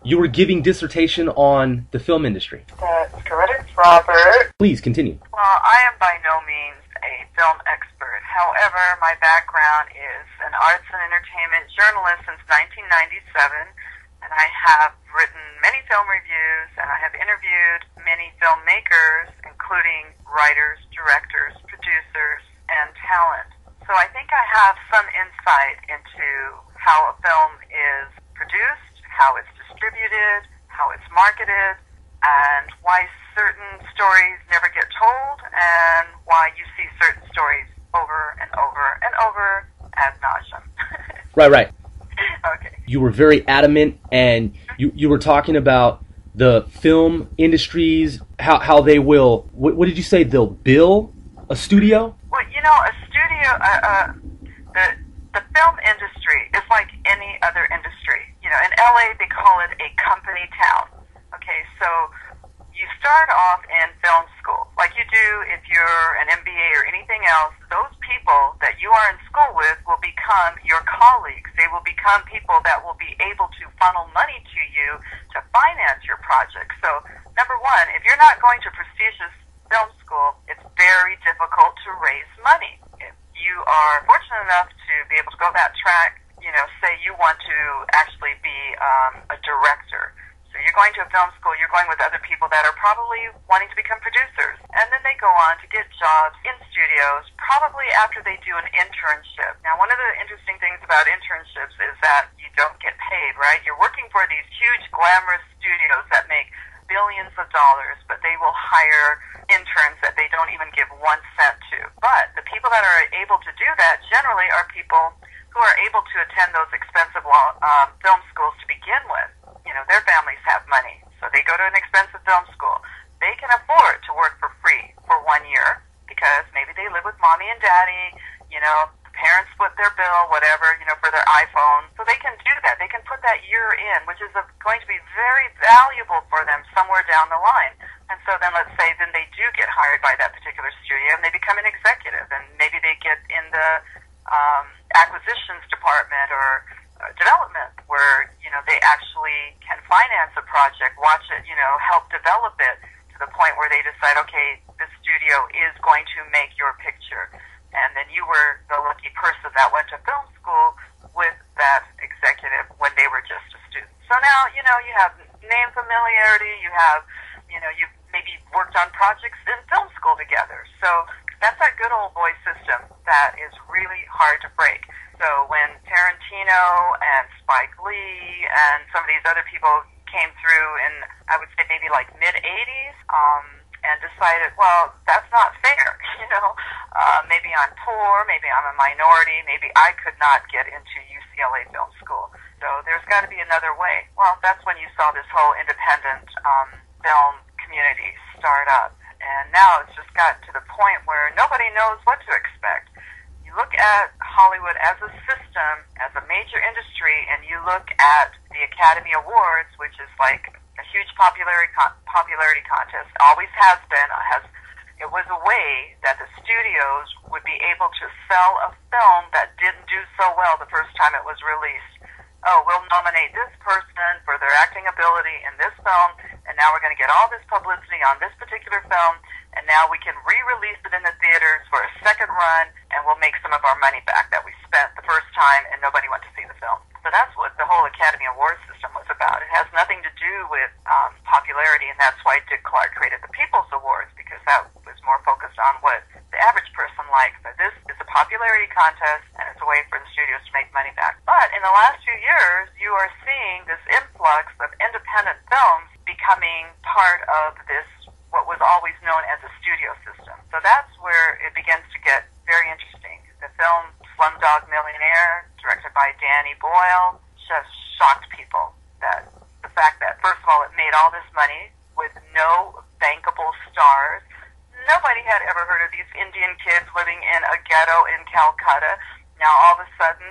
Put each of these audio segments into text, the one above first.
You were giving dissertation on the film industry. That's correct, Robert. Please continue. Well, I am by no means a film expert. However, my background is an arts and entertainment journalist since 1997, and I have written many film reviews, and I have interviewed many filmmakers, including writers, directors, producers, and talent. So I think I have some insight into how a film is produced, how it's distributed, how it's marketed, and why certain stories never get told, and why you see certain stories over and over and over ad nauseum. Right. Okay. You were very adamant, and you were talking about the film industries, how they will, what did you say, they'll bill a studio? Well, a studio, the film industry is like any other industry. In LA they call it a company town. Okay, so you start off in film school, like you do if you're an MBA or anything else. Those people that you are in school with will become your colleagues. They will become people that will be able to funnel money to you to finance your project. So, number one, if you're not going to prestigious film school, it's very difficult to raise money. If you are fortunate enough to be able to go that track, say you want to actually be a director. So you're going to a film school, you're going with other people that are probably wanting to become producers. And then they go on to get jobs in studios, probably after they do an internship. Now, one of the interesting things about internships is that you don't get paid, right? You're working for these huge, glamorous studios that make billions of dollars, but they will hire interns that they don't even give 1 cent to. But the people that are able to do that generally are people who are able to attend those expensive film schools to begin with. Their families have money, so they go to an expensive film school. They can afford to work for free for 1 year because maybe they live with mommy and daddy, the parents split their bill, whatever, for their iPhone. So they can do that. They can put that year in, which is going to be very valuable for them somewhere down the line. And so then let's say then they do get hired by that particular studio and they become an executive, and maybe they get in the acquisitions department or development where, they actually can finance a project, watch it, help develop it to the point where they decide, okay, this studio is going to make your picture. And then you were the lucky person that went to film school with that executive when they were just a student. So now, you have name familiarity, you've maybe worked on projects in film school together. So that's that good old boy system that is really hard to break. So when Tarantino and Spike Lee and some of these other people came through in, I would say maybe like mid-'80s, and decided, well, that's not fair, maybe I'm poor, maybe I'm a minority, maybe I could not get into UCLA Film School. So there's got to be another way. Well, that's when you saw this whole independent film community start up. And now it's just got to the point where nobody knows what to expect. You look at Hollywood as a system, as a major industry, and you look at the Academy Awards, which is like a huge popularity contest, always has been. It was a way that the studios would be able to sell a film that didn't do so well the first time it was released. Oh, we'll nominate this person for their acting ability in this film, and now we're going to get all this publicity on this particular film, and now we can re-release it in the theaters for a second run, and we'll make some of our money back that we spent the first time and nobody went to see the film. So that's what the whole Academy Awards system was about. It has nothing to do with popularity, and that's why Dick Clark created the People's Awards, because that was more focused on what the average person likes. But this is a popularity contest, and it's a way for the studios to make money back. But in the last few years, you are seeing this influx of independent films becoming part of this, what was always known as a studio system. So that's where it begins to get very interesting. The film Slumdog Millionaire, directed by Danny Boyle, just shocked people. That the fact that, first of all, it made all this money with no bankable stars. Nobody had ever heard of these Indian kids living in a ghetto in Calcutta. Now all of a sudden,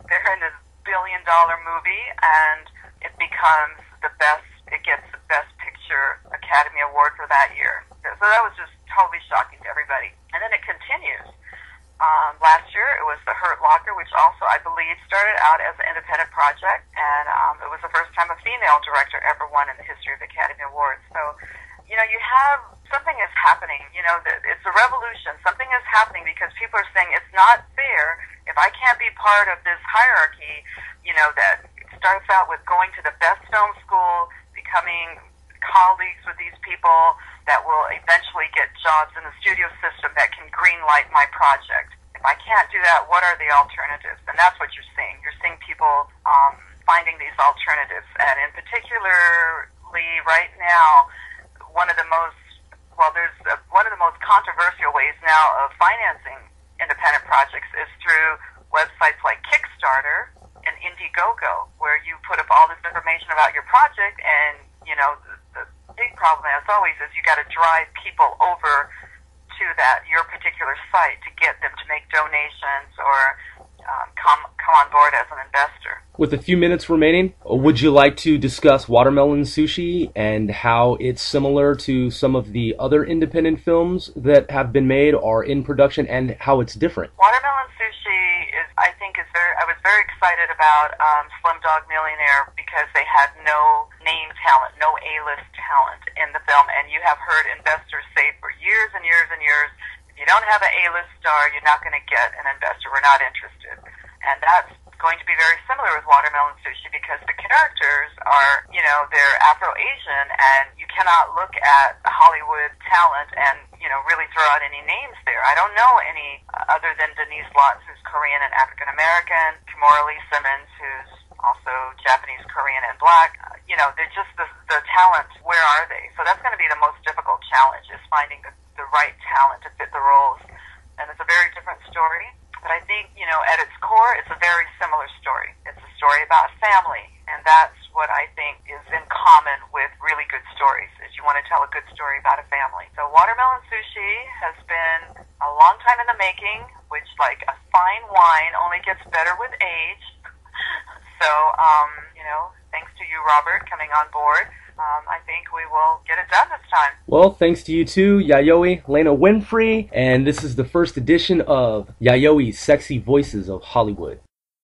they're in this billion-dollar movie, and it becomes it gets the Best Picture Academy Award for that year. So that was just totally shocking to everybody. And then it continues. Last year, it was The Hurt Locker, which also, I believe, started out as an independent project, and it was the first time a female director ever won in the history of the Academy Awards. So, you know, you have, something is happening, you know, it's a revolution. Something is happening because people are saying it's not fair if I can't be part of this hierarchy, you know, that starts out with going to the best film school, becoming colleagues with these people that will eventually get jobs in the studio system that can greenlight my project. If I can't do that, what are the alternatives? And that's what you're seeing. You're seeing people finding these alternatives. And in particularly right now, one of the most controversial ways now of financing independent projects is through websites like Kickstarter and Indiegogo, where you put up all this information about your project, and, you know, the big problem, as always, is you got to drive people over to your particular site to get them to make donations or come on board as an investor. With a few minutes remaining, would you like to discuss Watermelon Sushi and how it's similar to some of the other independent films that have been made or in production, and how it's different? Watermelon Sushi I was very excited about Slumdog Millionaire because they had no name talent, no A-list talent in the film, and you have heard investors say for years and years and years, if you don't have an A-list star, you're not going to get an investor. We're not interested. And that's going to be very similar with Watermelon Sushi because the characters are, you know, they're Afro-Asian, and you cannot look at Hollywood talent and, you know, really throw out any names there. I don't know any other than Denise Lawton, who's Korean and African-American, Kimora Lee Simmons, who's also Japanese, Korean, and Black. You know, they're just the talent. Where are they? So that's going to be the most difficult challenge, is finding the right talent to fit the roles. And it's a very different story. But I think, you know, at its core, it's a very similar story. It's a story about family, and that's what I think is in common with really good stories, is you want to tell a good story about a family. So Watermelon Sushi has been a long time in the making, which, like a fine wine, only gets better with age. So, you know, thanks to you, Robert, coming on board. I think we will get it done this time. Well, thanks to you too, Yayoi Winfrey, and this is the first edition of Yayoi's Sexy Voices of Hollywood.